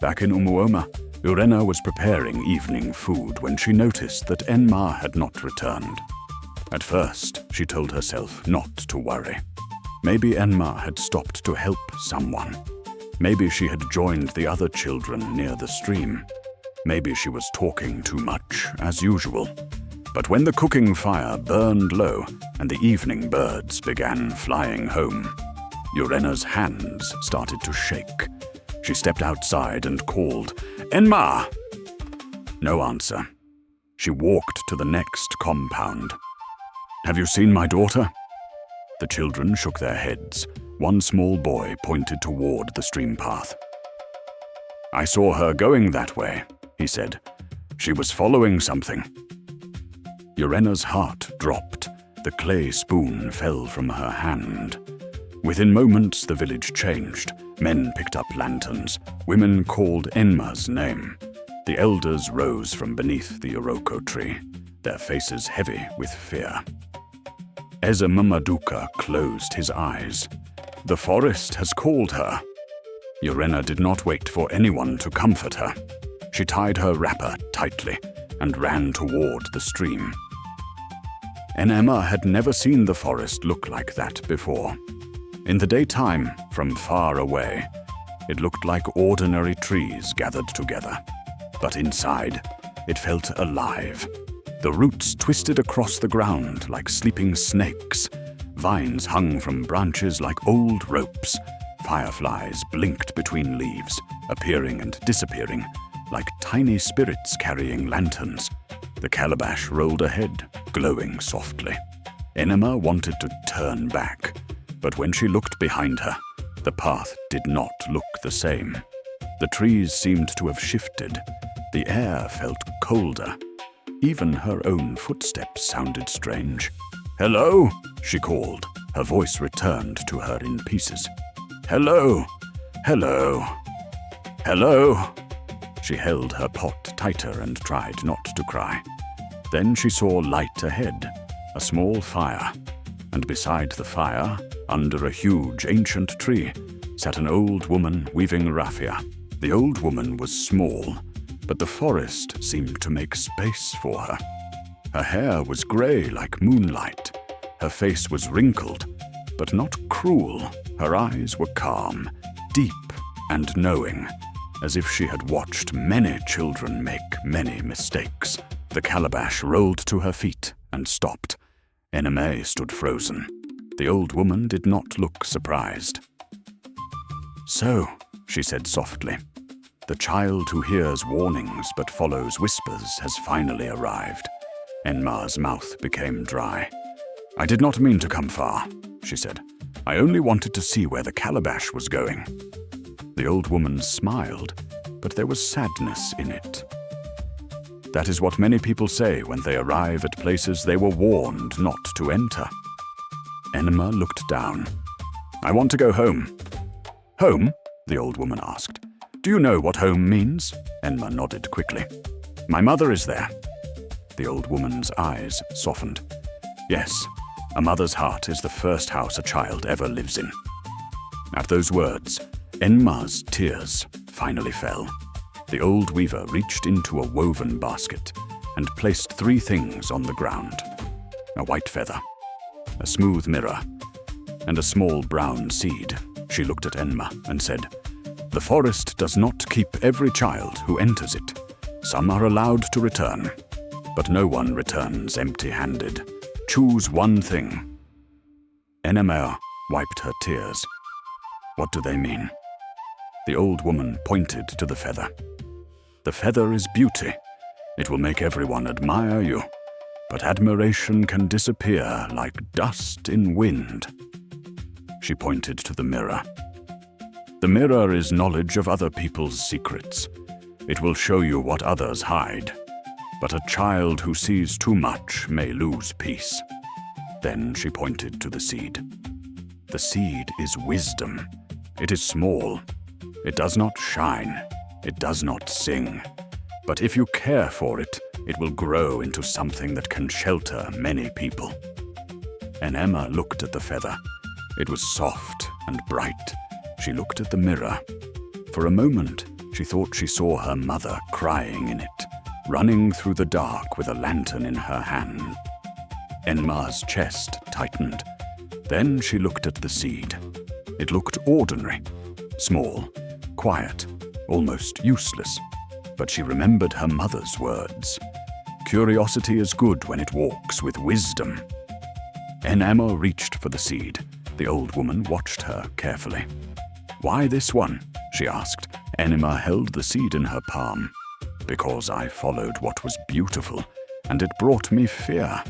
Back in Umuoma, Urena was preparing evening food when she noticed that Enma had not returned. At first, she told herself not to worry. Maybe Enma had stopped to help someone. Maybe she had joined the other children near the stream. Maybe she was talking too much, as usual. But when the cooking fire burned low and the evening birds began flying home, Urena's hands started to shake. She stepped outside and called, "Enma!" No answer. She walked to the next compound. "Have you seen my daughter?" The children shook their heads. One small boy pointed toward the stream path. "I saw her going that way," he said. "She was following something." Urena's heart dropped. The clay spoon fell from her hand. Within moments, the village changed. Men picked up lanterns. Women called Enma's name. The elders rose from beneath the Iroko tree, their faces heavy with fear. Ezemamaduka closed his eyes. The forest has called her. Urena did not wait for anyone to comfort her. She tied her wrapper tightly and ran toward the stream. Enema had never seen the forest look like that before. In the daytime, from far away, it looked like ordinary trees gathered together. But inside, it felt alive. The roots twisted across the ground like sleeping snakes. Vines hung from branches like old ropes. Fireflies blinked between leaves, appearing and disappearing, like tiny spirits carrying lanterns. The calabash rolled ahead, glowing softly. Enema wanted to turn back, but when she looked behind her, the path did not look the same. The trees seemed to have shifted. The air felt colder. Even her own footsteps sounded strange. "Hello?" she called. Her voice returned to her in pieces. "Hello? Hello? Hello?" She held her pot tighter and tried not to cry. Then she saw light ahead, a small fire. And beside the fire, under a huge ancient tree, sat an old woman weaving raffia. The old woman was small, but the forest seemed to make space for her. Her hair was gray like moonlight. Her face was wrinkled, but not cruel. Her eyes were calm, deep, and knowing, as if she had watched many children make many mistakes. The calabash rolled to her feet and stopped. Enema stood frozen. The old woman did not look surprised. "So," she said softly, "the child who hears warnings but follows whispers has finally arrived." Enma's mouth became dry. "I did not mean to come far," she said. "I only wanted to see where the calabash was going." The old woman smiled, but there was sadness in it. That is what many people say when they arrive at places they were warned not to enter. Enema looked down. "I want to go home." "Home?" the old woman asked. "Do you know what home means?" Enema nodded quickly. "My mother is there." The old woman's eyes softened. "Yes, a mother's heart is the first house a child ever lives in." At those words, Enma's tears finally fell. The old weaver reached into a woven basket and placed 3 things on the ground: a white feather, a smooth mirror, and a small brown seed. She looked at Enma and said, "The forest does not keep every child who enters it. Some are allowed to return, but no one returns empty-handed. Choose one thing." Enema wiped her tears. "What do they mean?" The old woman pointed to the feather. "The feather is beauty. It will make everyone admire you, but admiration can disappear like dust in wind." She pointed to the mirror. "The mirror is knowledge of other people's secrets. It will show you what others hide, but a child who sees too much may lose peace." Then she pointed to the seed. "The seed is wisdom. It is small. It does not shine. It does not sing. But if you care for it, it will grow into something that can shelter many people." Enema looked at the feather. It was soft and bright. She looked at the mirror. For a moment, She thought she saw her mother crying in it, running through the dark with a lantern in her hand. Enma's chest tightened. Then she looked at the seed. It looked ordinary, small, quiet, almost useless. But she remembered her mother's words. Curiosity is good when it walks with wisdom. Enma reached for the seed. The old woman watched her carefully. "Why this one?" she asked. Enma held the seed in her palm. "Because I followed what was beautiful, and it brought me fear.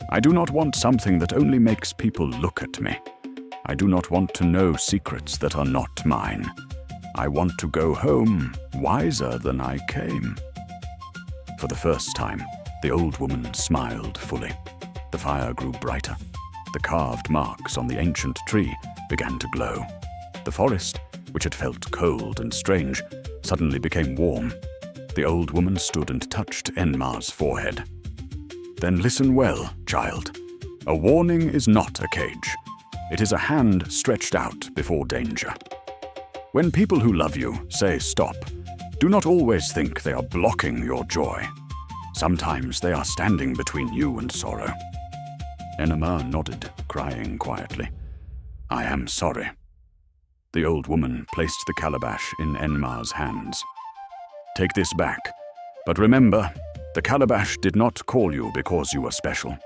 I do not want something that only makes people look at me. I do not want to know secrets that are not mine. I want to go home wiser than I came." For the first time, the old woman smiled fully. The fire grew brighter. The carved marks on the ancient tree began to glow. The forest, which had felt cold and strange, suddenly became warm. The old woman stood and touched Enma's forehead. "Then listen well, child. A warning is not a cage. It is a hand stretched out before danger. When people who love you say stop, do not always think they are blocking your joy. Sometimes they are standing between you and sorrow." Enma nodded, crying quietly. "I am sorry." The old woman placed the calabash in Enma's hands. "Take this back, but remember, the calabash did not call you because you were special.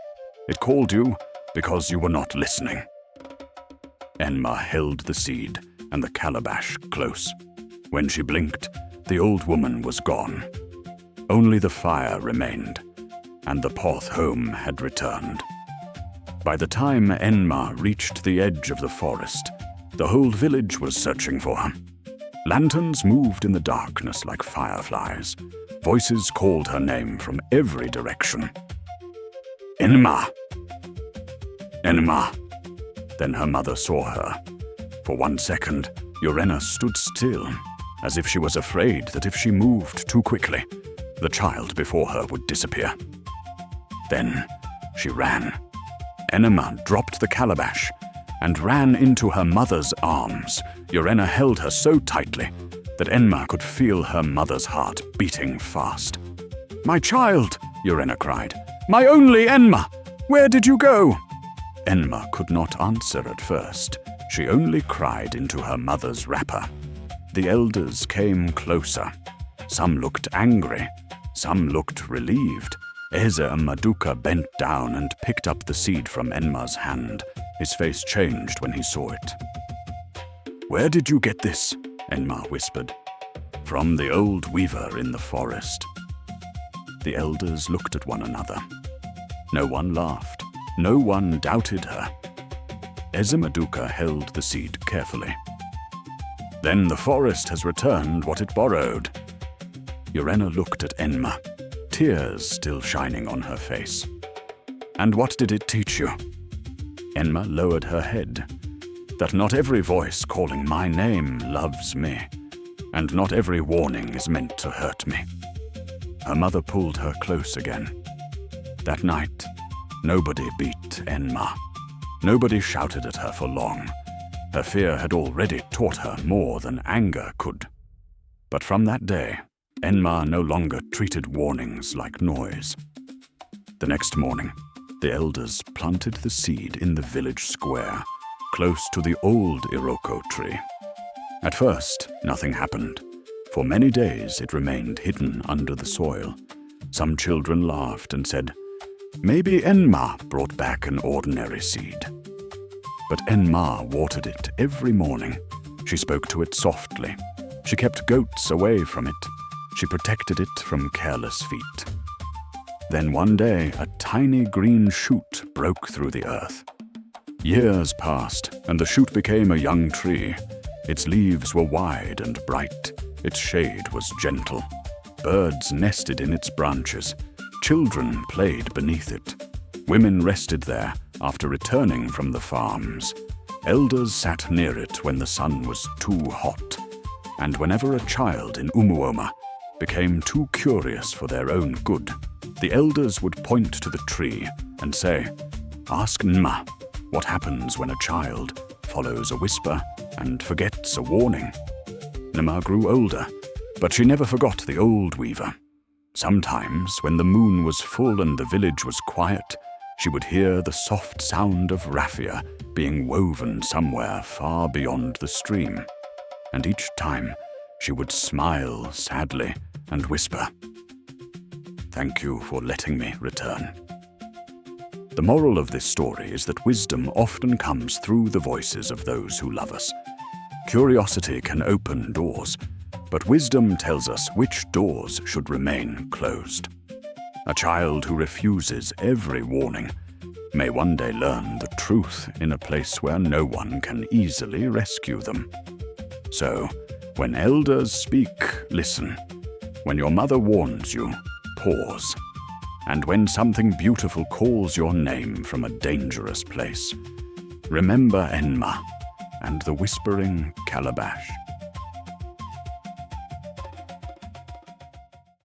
It called you because you were not listening." Enma held the seed and the calabash close. When she blinked, the old woman was gone. Only the fire remained, and the path home had returned. By the time Enma reached the edge of the forest, the whole village was searching for her. Lanterns moved in the darkness like fireflies. Voices called her name from every direction. "Enma! Enma!" Then her mother saw her. For 1 second, Yorena stood still, as if she was afraid that if she moved too quickly, the child before her would disappear. Then she ran. Enma dropped the calabash and ran into her mother's arms. Yorena held her so tightly that Enma could feel her mother's heart beating fast. "My child!" Yorena cried. "My only Enma! Where did you go?" Enma could not answer at first. She only cried into her mother's wrapper. The elders came closer. Some looked angry. Some looked relieved. Eze Maduka bent down and picked up the seed from Enma's hand. His face changed when he saw it. "Where did you get this?" Enma whispered. "From the old weaver in the forest." The elders looked at one another. No one laughed. No one doubted her. Eze Maduka held the seed carefully. "Then the forest has returned what it borrowed." Yorena looked at Enma, tears still shining on her face. "And what did it teach you?" Enma lowered her head. "That not every voice calling my name loves me, and not every warning is meant to hurt me." Her mother pulled her close again. That night, nobody beat Enma. Nobody shouted at her for long. Her fear had already taught her more than anger could. But from that day, Enma no longer treated warnings like noise. The next morning, the elders planted the seed in the village square, close to the old Iroko tree. At first, nothing happened. For many days it remained hidden under the soil. Some children laughed and said, "Maybe Enma brought back an ordinary seed." But Enma watered it every morning. She spoke to it softly. She kept goats away from it. She protected it from careless feet. Then one day, a tiny green shoot broke through the earth. Years passed, and the shoot became a young tree. Its leaves were wide and bright. Its shade was gentle. Birds nested in its branches. Children played beneath it. Women rested there after returning from the farms. Elders sat near it when the sun was too hot. And whenever a child in Umuoma became too curious for their own good, the elders would point to the tree and say, "Ask Nma what happens when a child follows a whisper and forgets a warning." Nma grew older. But she never forgot the old weaver. Sometimes, when the moon was full and the village was quiet, she would hear the soft sound of raffia being woven somewhere far beyond the stream. And each time, she would smile sadly and whisper, "Thank you for letting me return." The moral of this story is that wisdom often comes through the voices of those who love us. Curiosity can open doors, but wisdom tells us which doors should remain closed. A child who refuses every warning may one day learn the truth in a place where no one can easily rescue them. So, when elders speak, listen. When your mother warns you, pause. And when something beautiful calls your name from a dangerous place, remember Enma and the whispering calabash.